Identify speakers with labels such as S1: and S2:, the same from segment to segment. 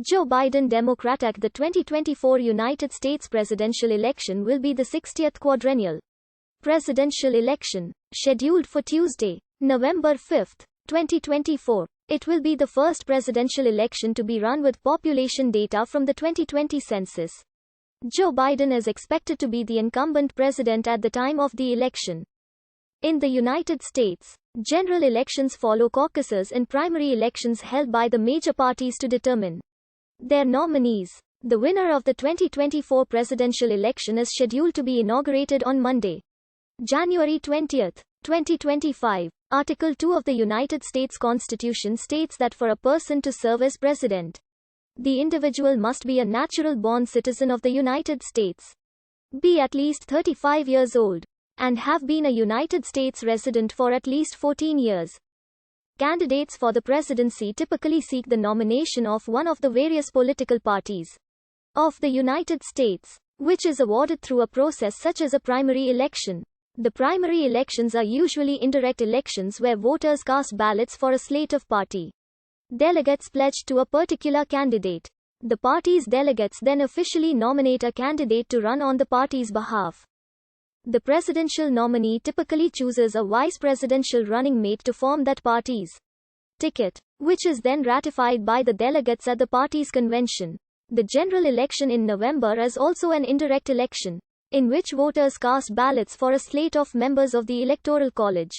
S1: Joe Biden Democratic. The 2024 United States presidential election will be the 60th quadrennial presidential election, scheduled for Tuesday, November 5, 2024. It will be the first presidential election to be run with population data from the 2020 census. Joe Biden is expected to be the incumbent president at the time of the election. In the United States, general elections follow caucuses and primary elections held by the major parties to determine their nominees. The winner of the 2024 presidential election is scheduled to be inaugurated on Monday, January 20, 2025. Article 2 of the United States Constitution states that for a person to serve as president, the individual must be a natural-born citizen of the United States, be at least 35 years old, and have been a United States resident for at least 14 years. Candidates for the presidency typically seek the nomination of one of the various political parties of the United States, which is awarded through a process such as a primary election. The primary elections are usually indirect elections where voters cast ballots for a slate of party delegates pledged to a particular candidate. The party's delegates then officially nominate a candidate to run on the party's behalf. The presidential nominee typically chooses a vice presidential running mate to form that party's ticket, which is then ratified by the delegates at the party's convention. The general election in November is also an indirect election, in which voters cast ballots for a slate of members of the Electoral College.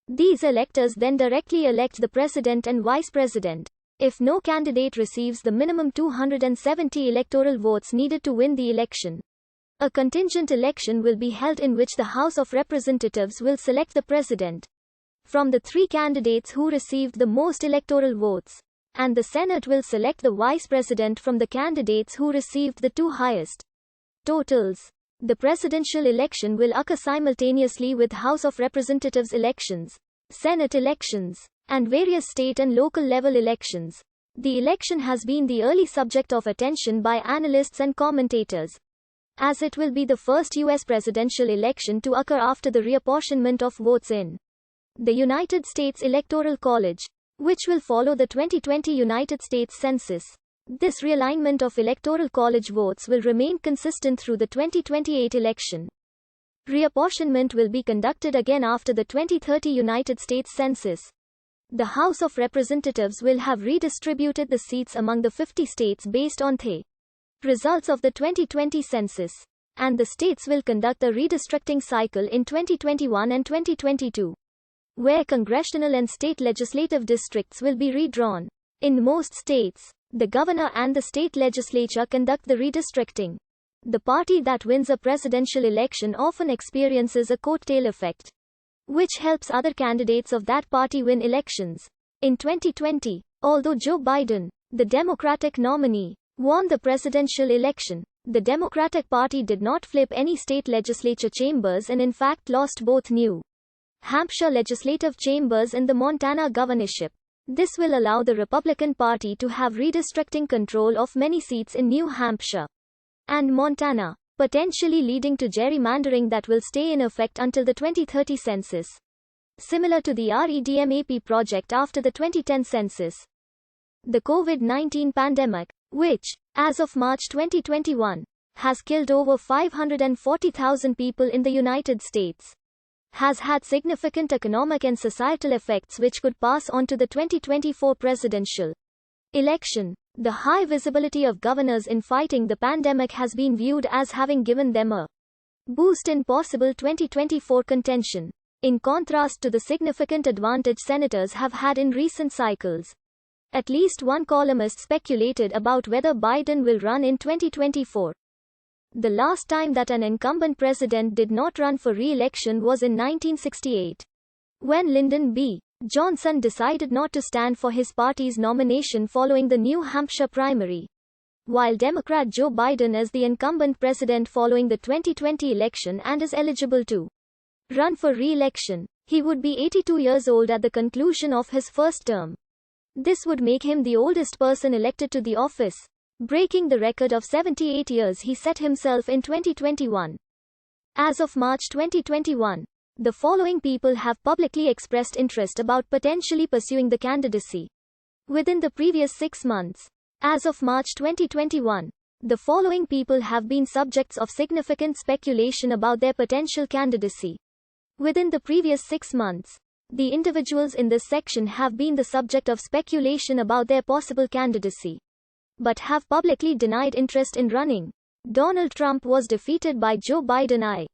S1: These electors then directly elect the president and vice president. If no candidate receives the minimum 270 electoral votes needed to win the election, a contingent election will be held in which the House of Representatives will select the president from the three candidates who received the most electoral votes, and the Senate will select the vice president from the candidates who received the two highest totals. The presidential election will occur simultaneously with House of Representatives elections, Senate elections, and various state and local level elections. The election has been the early subject of attention by analysts and commentators, as it will be the first U.S. presidential election to occur after the reapportionment of votes in the United States Electoral College, which will follow the 2020 United States Census. This realignment of Electoral College votes will remain consistent through the 2028 election. Reapportionment will be conducted again after the 2030 United States Census. The House of Representatives will have redistributed the seats among the 50 states based on the results of the 2020 census, and the states will conduct a redistricting cycle in 2021 and 2022, where congressional and state legislative districts will be redrawn. In most states, the governor and the state legislature conduct the redistricting. The party that wins a presidential election often experiences a coattail effect, which helps other candidates of that party win elections. In 2020, although Joe Biden, the Democratic nominee, won the presidential election, the Democratic Party did not flip any state legislature chambers and in fact lost both New Hampshire legislative chambers and the Montana governorship. This will allow the Republican Party to have redistricting control of many seats in New Hampshire and Montana, potentially leading to gerrymandering that will stay in effect until the 2030 census, similar to the REDMAP project after the 2010 census. The COVID-19 pandemic, which, as of March 2021, has killed over 540,000 people in the United States, has had significant economic and societal effects which could pass on to the 2024 presidential election. The high visibility of governors in fighting the pandemic has been viewed as having given them a boost in possible 2024 contention, in contrast to the significant advantage senators have had in recent cycles. At least one columnist speculated about whether Biden will run in 2024. The last time that an incumbent president did not run for re-election was in 1968, when Lyndon B. Johnson decided not to stand for his party's nomination following the New Hampshire primary, while Democrat Joe Biden is the incumbent president following the 2020 election and is eligible to run for re-election. He would be 82 years old at the conclusion of his first term. This would make him the oldest person elected to the office, breaking the record of 78 years he set himself in 2021. As of March 2021, the following people have publicly expressed interest about potentially pursuing the candidacy within the previous 6 months: As of March 2021, the following people have been subjects of significant speculation about their potential candidacy. Within the previous 6 months, the individuals in this section have been the subject of speculation about their possible candidacy, but have publicly denied interest in running. Donald Trump was defeated by Joe Biden.